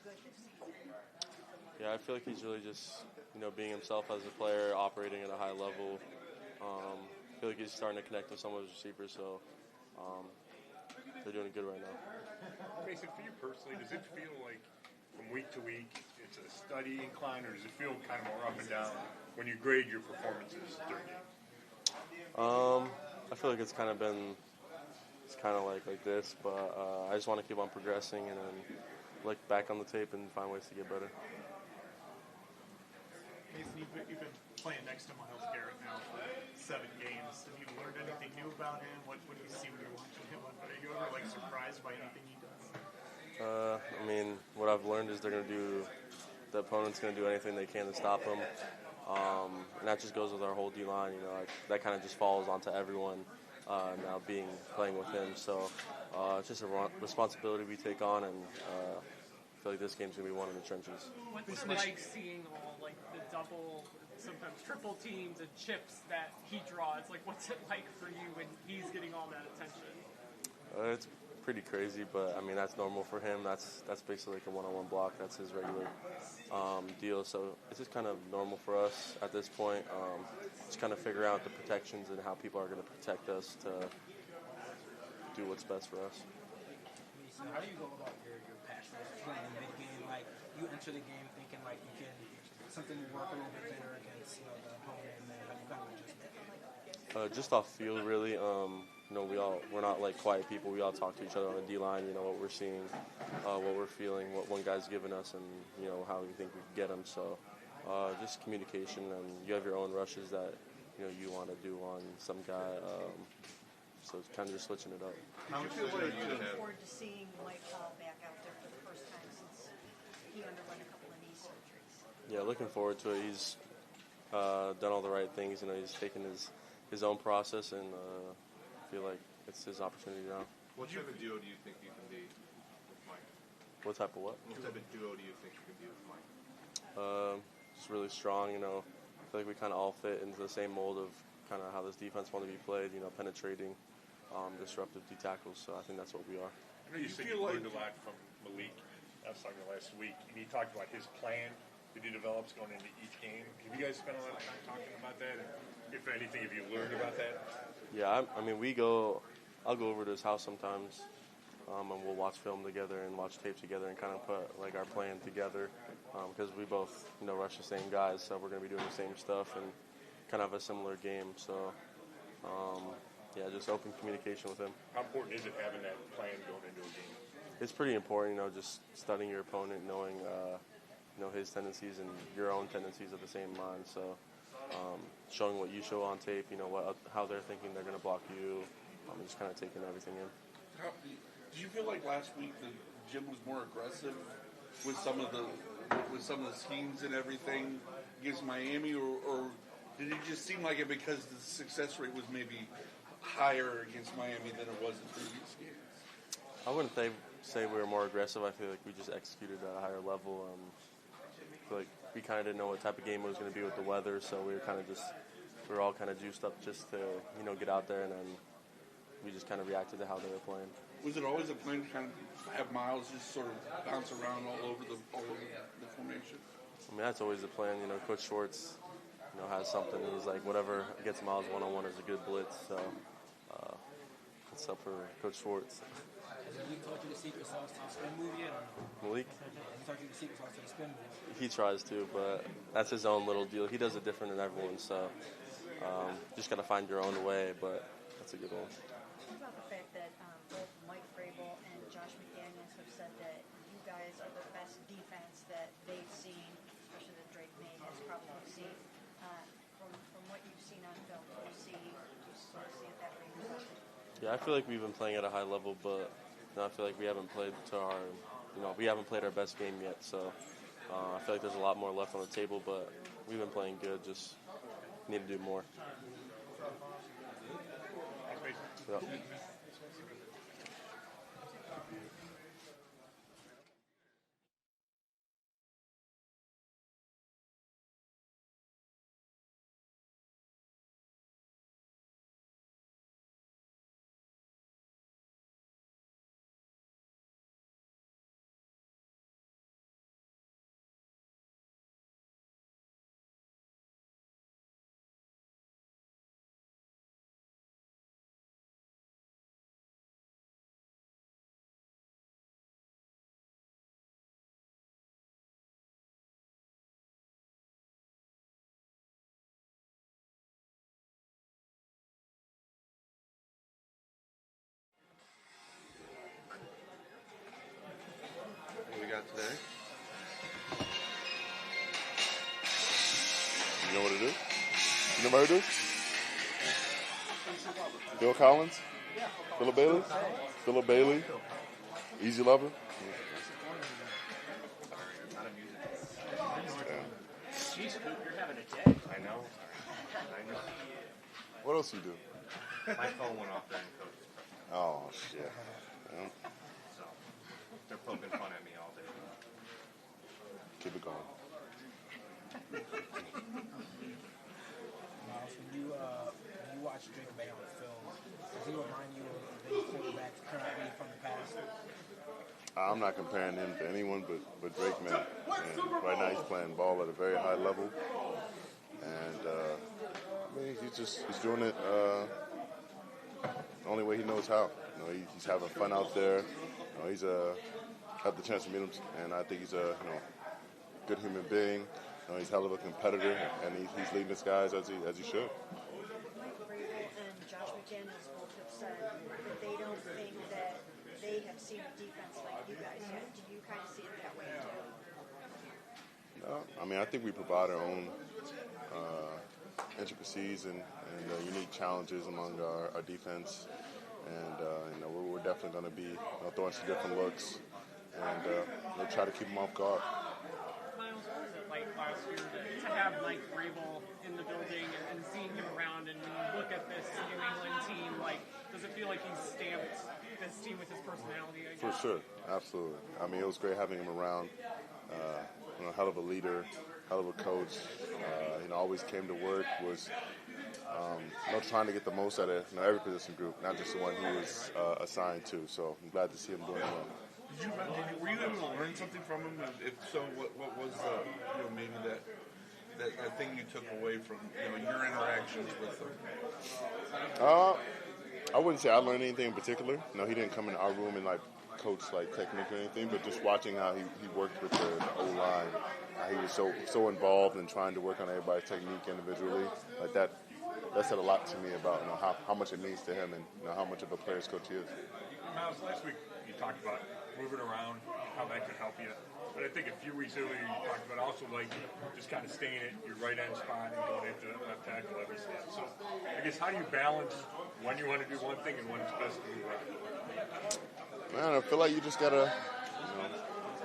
good this season? Yeah, I feel like he's really just, being himself as a player, operating at a high level. I feel like he's starting to connect with some of his receivers, so they're doing good right now. Mason, for you personally, does it feel like from week to week it's a steady incline, or does it feel kind of more up and down when you grade your performances during games? I feel like it's kind of like this, but I just want to keep on progressing and then look back on the tape and find ways to get better. Mason, you've been playing next to Myles Garrett now for 7 games. Have you learned anything new about him? What do you see when you're watching him? Are you ever surprised by anything he does? What I've learned is the opponent's going to do anything they can to stop him. And that just goes with our whole D-line. That kind of just falls onto everyone now playing with him. So it's just a responsibility we take on, and I feel like this game's going to be one in the trenches. What's it like seeing all the double, sometimes triple teams and chips that he draws? What's it like for you when he's getting all that attention? It's pretty crazy, but that's normal for him. That's basically like a one-on-one block. That's his regular deal. So it's just kind of normal for us at this point. Just kind of figure out the protections and how people are going to protect us to do what's best for us. How do you go about your pass rush playing mid-game? You enter the game thinking you can something will work a little bit better against the opponent, and then how do you kind of adjust? Just off field, really. We're not quiet people. We all talk to each other on the D-line. What we're seeing, what we're feeling, what one guy's giving us, and how we think we can get him. So just communication, and you have your own rushes that you want to do on some guy. So it's kind of just switching it up. Looking forward to seeing Mike Hall back out there for the first time since he underwent a couple of knee surgeries. Yeah, looking forward to it. He's done all the right things. He's taken his own process, and I feel like it's his opportunity now. What type of duo do you think you can be with Mike? What type of what? What type of duo do you think you can be with Mike? Just really strong. I feel like we kind of all fit into the same mold of kind of how this defense want to be played. Penetrating, disruptive D tackles. So I think that's what we are. I know you said you learned a lot from Malik. I was talking last week, and he talked about his plan that he develops going into each game. Have you guys spent a lot of time talking about that? And if anything, have you learned about that? Yeah, I'll go over to his house sometimes, and we'll watch film together and watch tape together and kind of put our plan together because we both rush the same guys, so we're going to be doing the same stuff and kind of have a similar game. So just open communication with him. How important is it having that plan going into a game? It's pretty important, just studying your opponent, knowing his tendencies and your own tendencies at the same line. So showing what you show on tape, how they're thinking they're going to block you, just kind of taking everything in. Did you feel like last week the Jim was more aggressive with some of the schemes and everything against Miami, or did it just seem like it because the success rate was maybe higher against Miami than it was in previous games? I wouldn't say we were more aggressive. I feel like we just executed at a higher level. I feel like we kind of didn't know what type of game it was going to be with the weather, so we were all kind of juiced up just to get out there, and then we just kind of reacted to how they were playing. Was it always a plan to kind of have Myles just sort of bounce around all over the formation? That's always the plan. Coach Schwartz, has something. He's like, whatever gets Myles one-on-one is a good blitz. So it's up for Coach Schwartz. Has Malik taught you the secret sauce to the spin move yet? Malik? Has he taught you the secret sauce to the spin move? He tries to, but that's his own little deal. He does it different than everyone, so just got to find your own way, but that's a good one. What about the fact that both Mike Vrabel and Josh McDaniels have said that you guys are the best defense that they've seen, especially that Drake May has probably seen. From what you've seen on film, do you sort of see it that way yourself? Yeah, I feel like we've been playing at a high level, but I feel like we haven't played our best game yet. So I feel like there's a lot more left on the table, but we've been playing good. Just need to do more. Yep. got today. You know what it is? You never heard this? Phil Collins? Philip Bailey? Philip Bailey? Easy Lover? Jeez, Coop, you're having a day. I know. What else you do? My phone went off during coach. Oh, shit. Well, So they're poking fun at me all day. keep it going. Myles, when you watch Drake May on film, does he remind you of the quarterbacks currently from the past? I'm not comparing him to anyone but Drake May. And right now he's playing ball at a very high level. And I mean, he's doing it the only way he knows how. You know, he's having fun out there. You know, he's had the chance to meet him, and I think he's a good human being. You know, he's a hell of a competitor, and he's leading his guys as he should. Mike Vrabel and Josh McDaniels both have said that they don't think that they have seen a defense like you guys have. Do you kind of see it that way too? No, I mean, I think we provide our own intricacies and unique challenges among our defense, and we're definitely going to be throwing some different looks, and we'll try to keep them off guard. Myles, what was it like last year to have Mike Vrabel in the building and seeing him around, and when you look at this New England team, like, does it feel like he's stamped this team with his personality, I guess? For sure, absolutely. I mean, it was great having him around. Hell of a leader, hell of a coach. Always came to work, was trying to get the most out of every position group, not just the one he was assigned to. So I'm glad to see him doing well. Were you able to learn something from him? And if so, what was maybe that thing you took away from your interactions with him? I wouldn't say I learned anything in particular. No, he didn't come in our room and coach technique or anything, but just watching how he worked with the O-line, how he was so involved in trying to work on everybody's technique individually, that said a lot to me about how much it means to him and how much of a player's coach he is. Myles, last week you talked about moving around, how that could help you. But I think a few weeks earlier you talked about also just kind of staying at your right end spot and going into that left tackle every snap. So I guess how do you balance when you want to do one thing and when it's best to move around? Man, I feel like you just gotta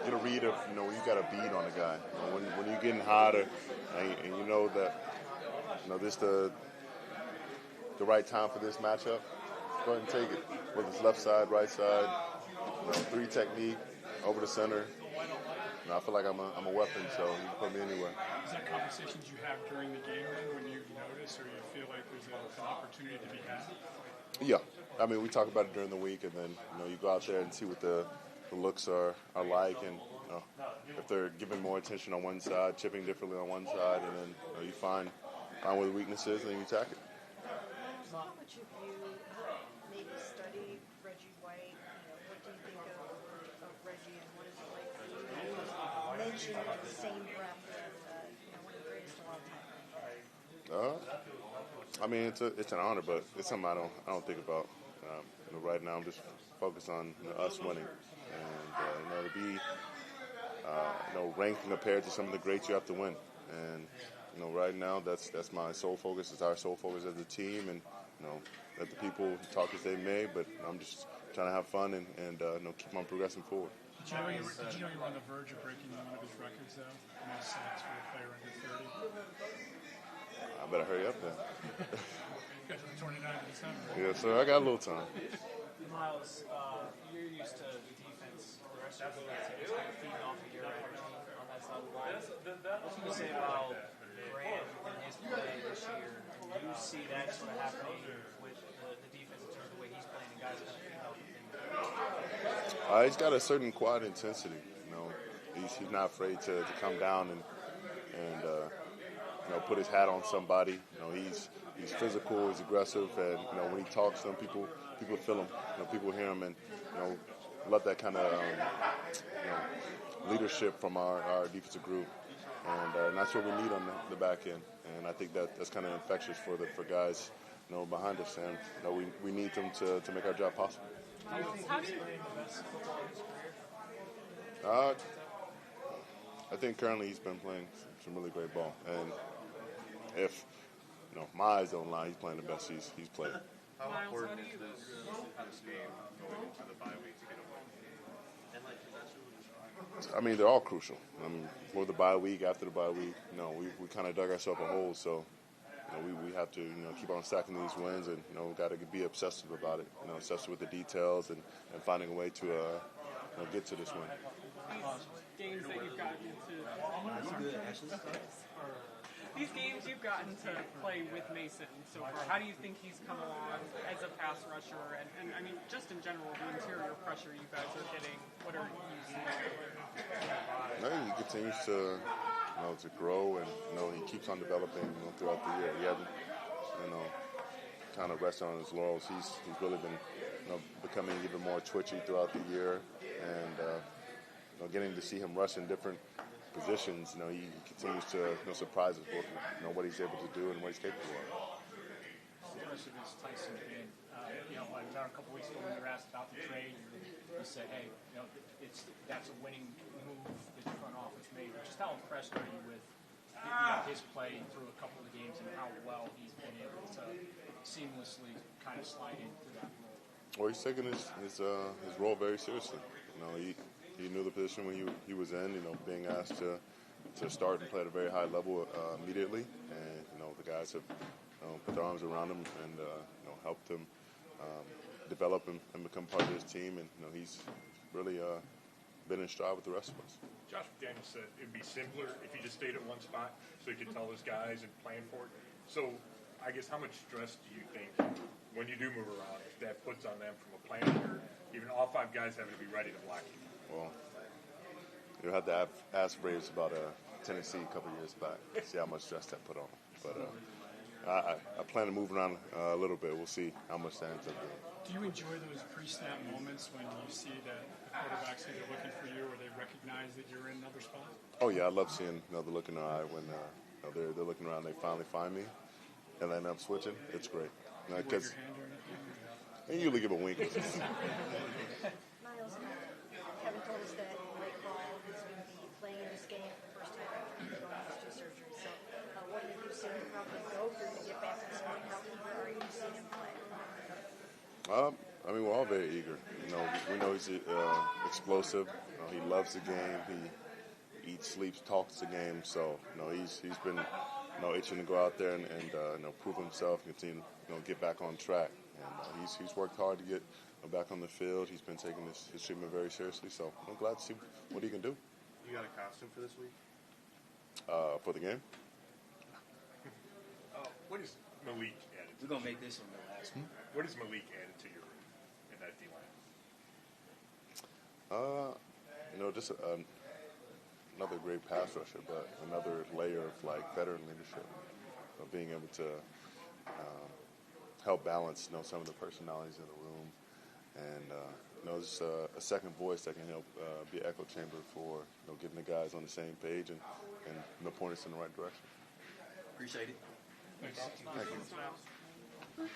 get a read of when you got a beat on a guy. When you're getting hotter and you know that this the right time for this matchup, go ahead and take it. Whether it's left side, right side, 3 technique, over the center. I feel like I'm a weapon, so you can put me anywhere. Is that conversations you have during the game when you notice or you feel like there's an opportunity to be had? Yeah. I mean, we talk about it during the week, and then you go out there and see what the looks are like, and if they're giving more attention on one side, chipping differently on one side, and then you find where the weakness is, and then you attack it. How much have you maybe studied Reggie White? What do you think of Reggie, and what is it like for you to mention in the same breath as one of the greatest of all time? I mean, it's an honor, but it's something I don't think about. Right now, I'm just focused on us winning, and to be ranked and compared to some of the greats, you have to win. And right now, that's my sole focus. It's our sole focus as a team, and let the people talk as they may. But I'm just trying to have fun and keep on progressing forward. Did you know you were on the verge of breaking one of his records, though? Most sacks for a player under 30. I better hurry up then. You got to the 29th of December. Yeah, sir. I got a little time. Myles, you're used to defense. The rest of the team is kind of feeding off of your energy on that side of the line. What can you say about Grant and his play this year? Do you see that sort of happening with the defense in terms of the way he's playing and guys kind of feeding off of him? He's got a certain quiet intensity. He's not afraid to come down and put his hat on somebody. He's physical, he's aggressive, and when he talks to them, people feel him. People hear him, and love that kind of leadership from our defensive group, and that's what we need on the back end. And I think that's kind of infectious for guys behind us, and we need them to make our job possible. How do you explain the best football of his career? I think currently he's been playing some really great ball, and if Myles don't lie, he's playing the best he's played. How important is this game going into the bye week to get a win? I mean, they're all crucial. I mean, for the bye week, after the bye week, we kind of dug ourselves a hole, so we have to keep on stacking these wins, and we got to be obsessive about it. Obsessive with the details and finding a way to get to this win. Games that you've gotten these games you've gotten to play with Mason so far, how do you think he's come along as a pass rusher? And I mean, just in general, the interior pressure you guys are getting, what are you seeing? He continues to grow, and he keeps on developing throughout the year. He hasn't kind of rested on his laurels. He's really been becoming even more twitchy throughout the year, and getting to see him rush in different positions, he continues to surprise us with what he's able to do and what he's capable of. The rest of his Tyson game, about a couple weeks ago when you were asked about the trade, you said, hey, that's a winning move that your front office made. Just how impressed are you with his play through a couple of games and how well he's been able to seamlessly kind of slide into that role? Well, he's taking his role very seriously. He knew the position when he was in, being asked to start and play at a very high level immediately. And, the guys have put their arms around him and, helped him develop and become part of his team. And, he's really been in stride with the rest of us. Josh McDaniels said it would be simpler if he just stayed at one spot so he could tell his guys and plan for it. So I guess how much stress do you think when you do move around, if that puts on them from a planning, even all five guys having to be ready to block you? Well, you'll have to ask Braves about Tennessee a couple years back, see how much stress that put on them. But I plan to move around a little bit. We'll see how much that ends up doing. Do you enjoy those pre-snap moments when you see that the quarterbacks either looking for you or they recognize that you're in another spot? Oh, yeah, I love seeing the look in their eye when they're looking around and they finally find me and then I'm switching. It's great. Because I usually give a wink. Myles, Kevin told us that Mike Hall is going to be playing in this game for the first time after going through surgery. So, what have you seen him probably go through to get back to this point? How eager are you to see him play? I mean, we're all very eager. We know he's explosive. He loves the game. He eats, sleeps, talks the game. So, he's been itching to go out there and prove himself and continue to get back on track. And he's worked hard to get back on the field. He's been taking his treatment very seriously. So I'm glad to see what he can do. You got a costume for this week? For the game? What is Malik added? We're going to make this one the last one. What is Malik added to your in that D-line? Just another great pass rusher, but another layer of veteran leadership, of being able to help balance some of the personalities in the room, and just a second voice that can help be an echo chamber for getting the guys on the same page and point us in the right direction. Appreciate it. Thanks. Thank you.